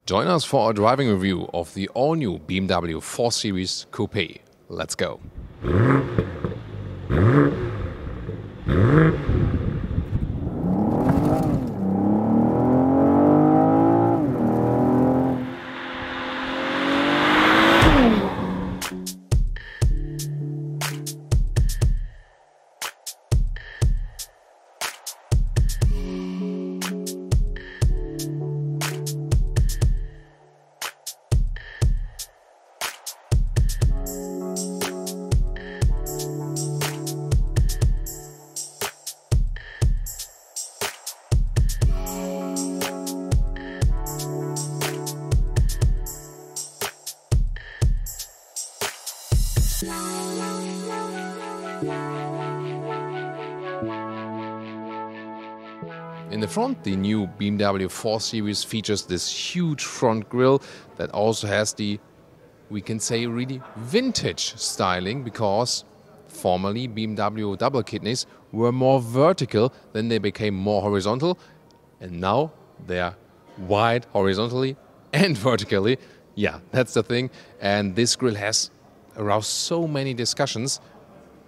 Join us for a driving review of the all-new BMW 4 Series Coupe. Let's go! In the front, the new BMW 4 Series features this huge front grille that also has the, we can say, really vintage styling, because formerly BMW double kidneys were more vertical, then they became more horizontal, and now they're wide horizontally and vertically. Yeah, that's the thing. And this grille has aroused so many discussions.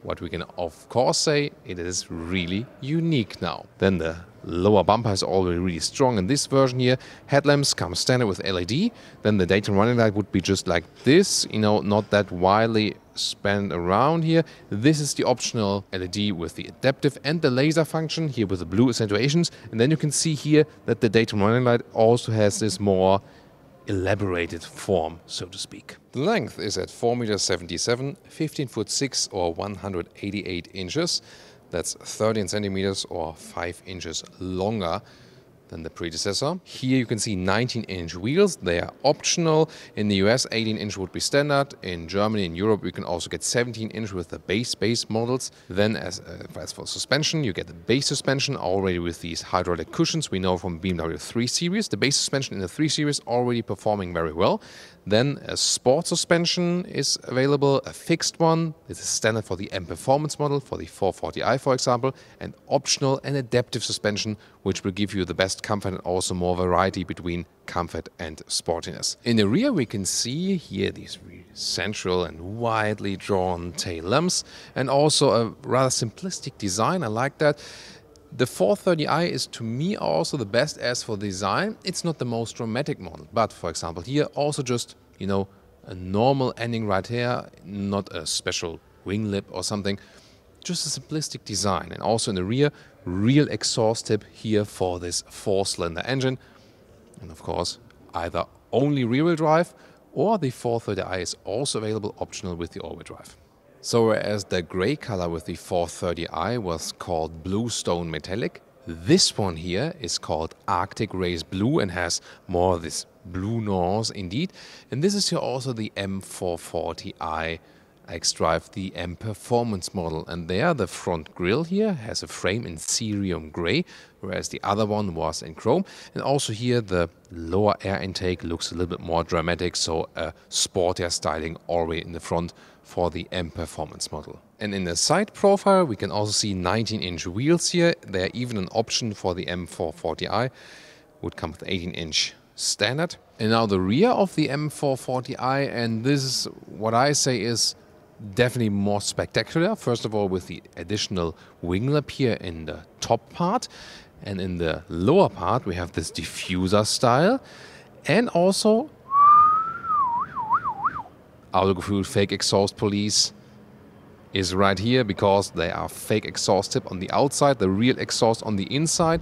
What we can of course say, it is really unique now. Then the lower bumper is already really strong in this version here. Headlamps come standard with LED. Then the daytime running light would be just like this, not that widely spanned around here. This is the optional LED with the adaptive and the laser function here with the blue accentuations. And then you can see here that the daytime running light also has this more elaborated form, so to speak. The length is at 4.77 meters, 15'6" or 188 inches. That's 13 centimeters or 5 inches longer than the predecessor. Here you can see 19-inch wheels. They are optional. In the US, 18-inch would be standard. In Germany and Europe, you can also get 17-inch with the base models. Then as for suspension, you get the base suspension already with these hydraulic cushions we know from BMW 3 Series. The base suspension in the 3 Series already performing very well. Then a sport suspension is available, a fixed one. This is standard for the M-Performance model, for the 440i for example, and optional and adaptive suspension, which will give you the best comfort and also more variety between comfort and sportiness. In the rear we can see here these really central and widely drawn tail lamps, and also a rather simplistic design. I like that. The 430i is to me also the best as for design. It's not the most dramatic model, but for example here also just, a normal ending right here, not a special wing lip or something, just a simplistic design. And also in the rear, real exhaust tip here for this 4-cylinder engine. And of course, either only rear-wheel drive or the 430i is also available optional with the all-wheel drive. So whereas the grey color with the 430i was called Bluestone Metallic, this one here is called Arctic Race Blue and has more of this blue nuance indeed. And this is here also the M440i xDrive, the M-Performance model. And there the front grille here has a frame in cerium grey, whereas the other one was in chrome. And also here the lower air intake looks a little bit more dramatic, so a sportier styling already in the front for the M-Performance model. And in the side profile we can also see 19-inch wheels here. They're even an option for the M440i, would come with 18-inch standard. And now the rear of the M440i, and this is what I say is definitely more spectacular. First of all, with the additional wing lip here in the top part, and in the lower part we have this diffuser style, and also Autogefuehl fake exhaust police is right here, because they are fake exhaust tip on the outside, the real exhaust on the inside.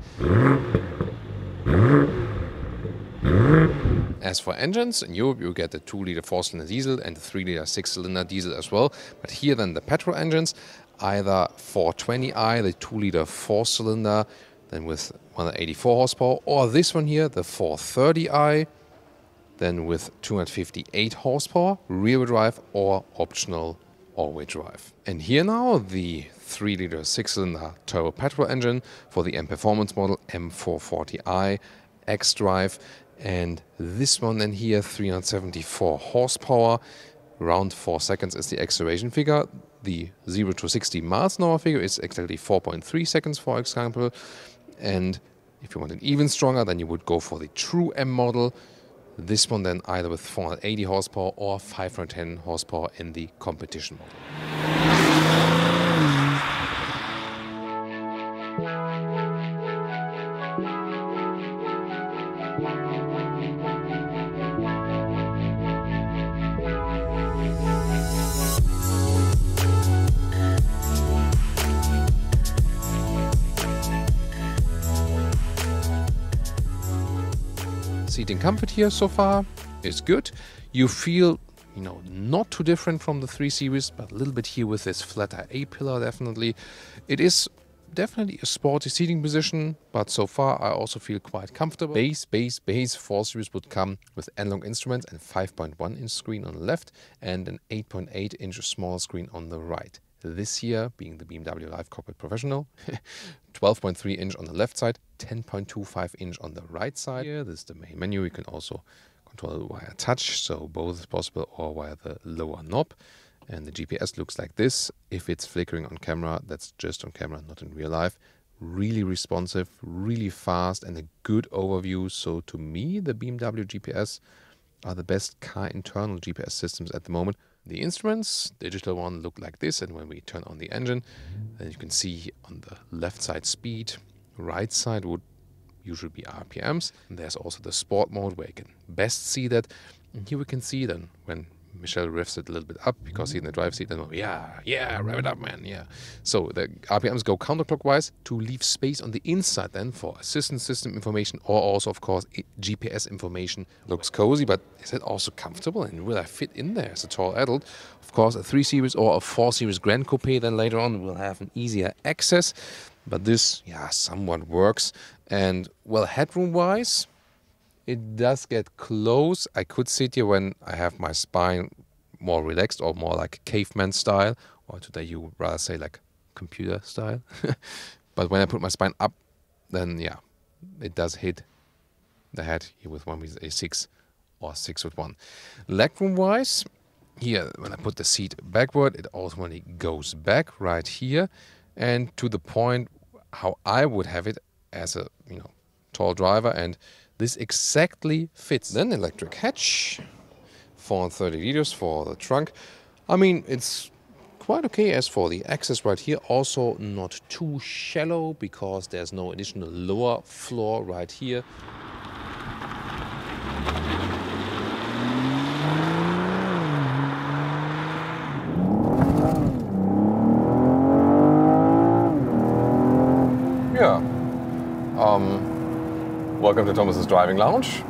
As for engines, in Europe you get the 2-liter 4-cylinder diesel and the 3-liter 6-cylinder diesel as well. But here then the petrol engines, either 420i, the 2-liter 4-cylinder, then with 184 horsepower, or this one here, the 430i, then with 258 horsepower, rear-wheel drive or optional all-wheel drive. And here now the 3-liter 6-cylinder turbo petrol engine for the M-Performance model M440i xDrive. And this one then here, 374 horsepower, around 4 seconds is the acceleration figure. The 0 to 60 miles an hour figure is exactly 4.3 seconds, for example. And if you want it even stronger, then you would go for the true M model. This one then either with 480 horsepower or 510 horsepower in the competition model. Seating comfort here so far is good. You feel, not too different from the 3 Series, but a little bit here with this flatter A-pillar definitely. It is definitely a sporty seating position, but so far I also feel quite comfortable. Base 4 Series would come with analog instruments and 5.1-inch screen on the left and an 8.8-inch small screen on the right. This year, being the BMW Live Cockpit Professional, 12.3-inch on the left side, 10.25-inch on the right side. Here, this is the main menu. You can also control via touch, so both is possible, or via the lower knob. And the GPS looks like this. If it's flickering on camera, that's just on camera, not in real life. Really responsive, really fast, and a good overview. So to me, the BMW GPS are the best car internal GPS systems at the moment. The instruments, digital one, look like this, and when we turn on the engine, then you can see on the left side speed, right side would usually be RPMs. And there's also the sport mode where you can best see that. And here we can see then when Michelle revs it a little bit up, because he's in the drive seat, and yeah, rev it up, man, yeah. So the RPMs go counterclockwise to leave space on the inside then for assistance system information, or also, of course, GPS information. Looks cozy, but is it also comfortable, and will I fit in there as a tall adult? Of course, a 3 Series or a 4 Series Grand Coupe then later on will have an easier access, but this, somewhat works. And, well, headroom-wise, it does get close. I could sit here when I have my spine more relaxed or more like caveman style, or today you would rather say like computer style. But when I put my spine up, then it does hit the head here with one with a 6 or 6'1". Legroom wise, here when I put the seat backward, it ultimately goes back right here, and to the point how I would have it as a tall driver, and this exactly fits. Then electric hatch, 430 liters for the trunk. I mean, it's quite okay as for the access right here. Also not too shallow, because there's no additional lower floor right here. Welcome to Thomas's Driving Lounge.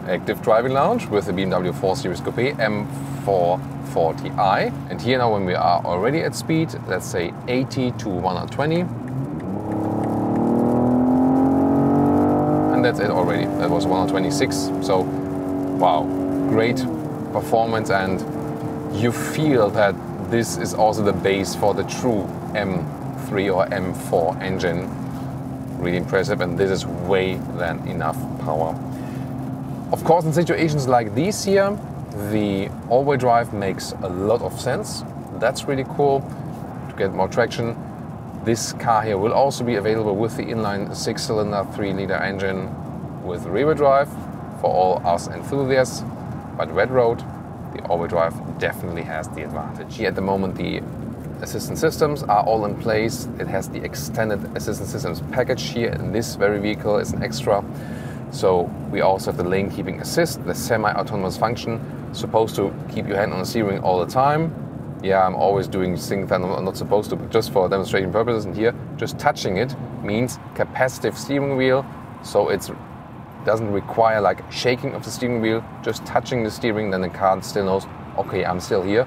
Active driving lounge with the BMW 4 Series Coupe M440i. And here now, when we are already at speed, let's say 80 to 120. And that's it already. That was 126. So, wow, great performance. And you feel that this is also the base for the true M3 or M4 engine. Really impressive, and this is way than enough power. Of course, in situations like these here, the all-wheel drive makes a lot of sense. That's really cool to get more traction. This car here will also be available with the inline 6-cylinder 3-liter engine with rear-wheel drive for all us enthusiasts. But wet road, the all-wheel drive definitely has the advantage. Here at the moment, the assistance systems are all in place. It has the extended assistance systems package here in this very vehicle. It's an extra. So we also have the lane keeping assist, the semi-autonomous function, supposed to keep your hand on the steering wheel all the time. Yeah, I'm always doing things that I'm not supposed to, but just for demonstration purposes. And here, just touching it means capacitive steering wheel. So it doesn't require like shaking of the steering wheel, just touching the steering, then the car still knows, okay, I'm still here.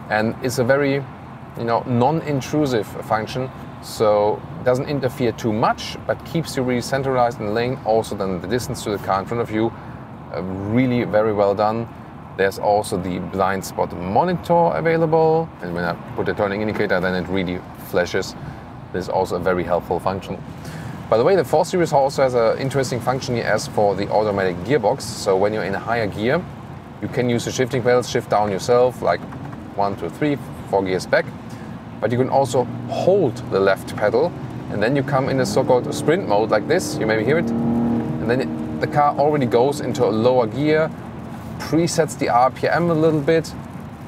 And it's a very non-intrusive function, so it doesn't interfere too much, but keeps you really centralized in the lane. Also then the distance to the car in front of you, really very well done. There's also the blind spot monitor available, and when I put the turning indicator, then it really flashes. This is also a very helpful function. By the way, the 4 Series also has an interesting function here as for the automatic gearbox. So when you're in a higher gear, you can use the shifting pedals, shift down yourself, like 1, 2, 3, 4 gears back. But you can also hold the left pedal, and then you come in the so-called sprint mode like this. You maybe hear it. And then the car already goes into a lower gear, presets the RPM a little bit,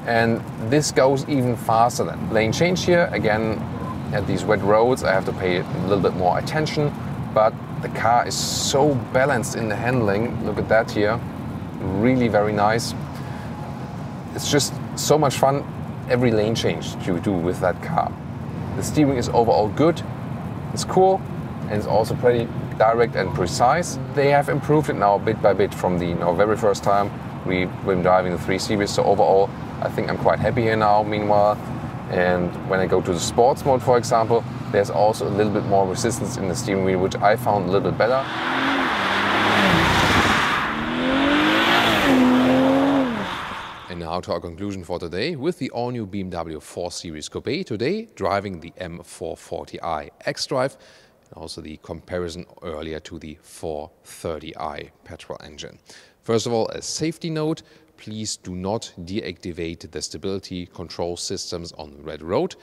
and this goes even faster then. Lane change here, again, at these wet roads, I have to pay a little bit more attention, but the car is so balanced in the handling. Look at that here, really very nice. It's just so much fun every lane change to do with that car. The steering is overall good, it's cool, and it's also pretty direct and precise. They have improved it now bit by bit from the very first time we've been driving the 3 Series, so overall I think I'm quite happy here now meanwhile. And when I go to the sports mode, for example, there's also a little bit more resistance in the steering wheel, which I found a little bit better. And now to our conclusion for today with the all-new BMW 4 Series Coupe. Today, driving the M440i xDrive, and also the comparison earlier to the 430i petrol engine. First of all, a safety note. Please do not deactivate the stability control systems on the red road.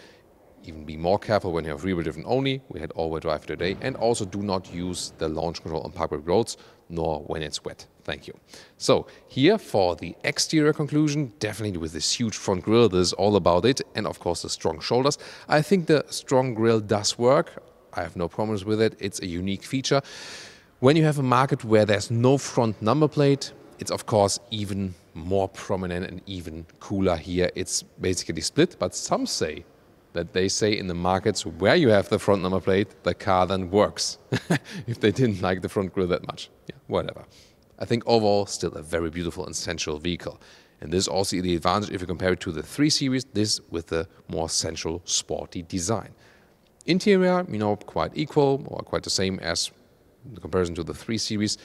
Even be more careful when you have rear-wheel driven only. We had all-wheel drive today. And also do not use the launch control on public roads, nor when it's wet. Thank you. So here for the exterior conclusion, definitely with this huge front grille, this is all about it. And of course the strong shoulders. I think the strong grille does work. I have no problems with it. It's a unique feature. When you have a market where there's no front number plate, it's of course even more prominent and even cooler here. It's basically split, but some say that they say in the markets where you have the front number plate, the car then works. If they didn't like the front grille that much. Yeah, whatever. I think overall still a very beautiful and sensual vehicle. And this is also the advantage if you compare it to the 3 Series, this with the more sensual, sporty design. Interior, quite equal or quite the same as in comparison to the 3 Series.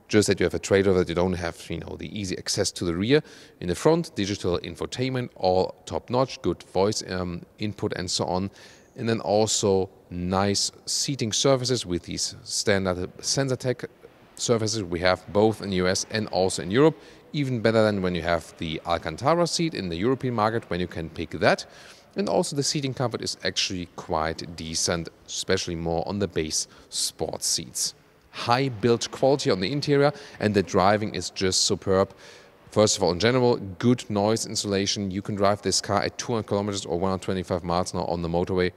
Just that you have a trade-off that you don't have, the easy access to the rear. In the front, digital infotainment, all top-notch, good voice input and so on. And then also nice seating surfaces with these standard SensorTech surfaces we have both in the US and also in Europe. Even better than when you have the Alcantara seat in the European market, when you can pick that. And also the seating comfort is actually quite decent, especially more on the base sports seats. High build quality on the interior, and the driving is just superb. First of all, in general, good noise insulation. You can drive this car at 200 kilometers or 125 miles now on the motorway.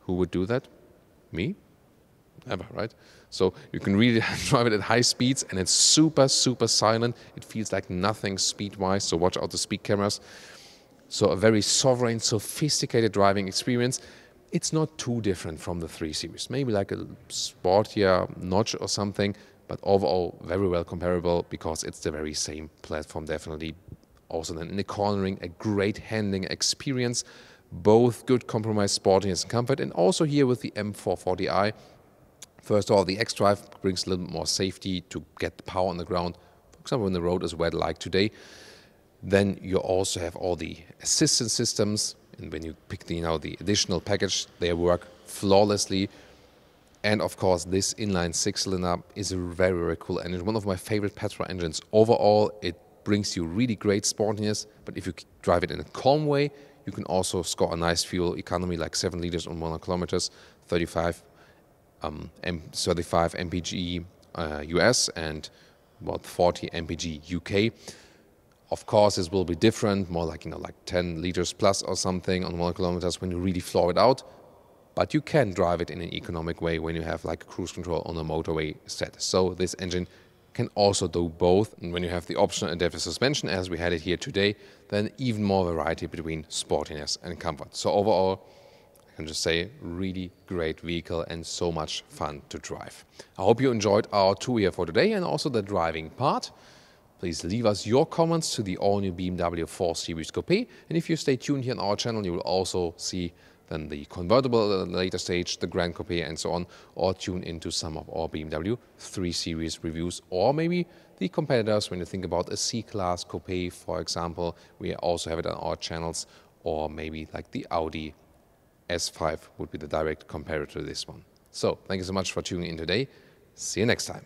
Who would do that? Me? Never, right? So you can really drive it at high speeds, and it's super, super silent. It feels like nothing speed-wise, so watch out the speed cameras. So a very sovereign, sophisticated driving experience. It's not too different from the 3 Series. Maybe like a sportier notch or something, but overall very well comparable because it's the very same platform, definitely. Also then in the cornering, a great handling experience. Both good compromise, sportiness and comfort. And also here with the M440i, first of all, the xDrive brings a little bit more safety to get the power on the ground. For example, when the road is wet like today. Then you also have all the assistance systems. And when you pick the additional package, they work flawlessly. And of course, this inline 6-cylinder is a very, very cool engine. One of my favorite petrol engines. Overall, it brings you really great sportiness. But if you drive it in a calm way, you can also score a nice fuel economy, like 7 liters on 100 kilometers, 35 mpg US and about 40 mpg UK. Of course, this will be different, more like, like 10 liters plus or something on 100 kilometers when you really floor it out. But you can drive it in an economic way when you have like cruise control on the motorway set. So this engine can also do both. And when you have the optional adaptive suspension, as we had it here today, then even more variety between sportiness and comfort. So overall, I can just say, really great vehicle and so much fun to drive. I hope you enjoyed our tour here for today and also the driving part. Please leave us your comments to the all-new BMW 4 Series Coupe. And if you stay tuned here on our channel, you will also see then the convertible at a later stage, the Grand Coupe and so on, or tune into some of our BMW 3 Series reviews, or maybe the competitors when you think about a C-Class Coupe, for example. We also have it on our channels, or maybe like the Audi S5 would be the direct competitor to this one. So, thank you so much for tuning in today. See you next time.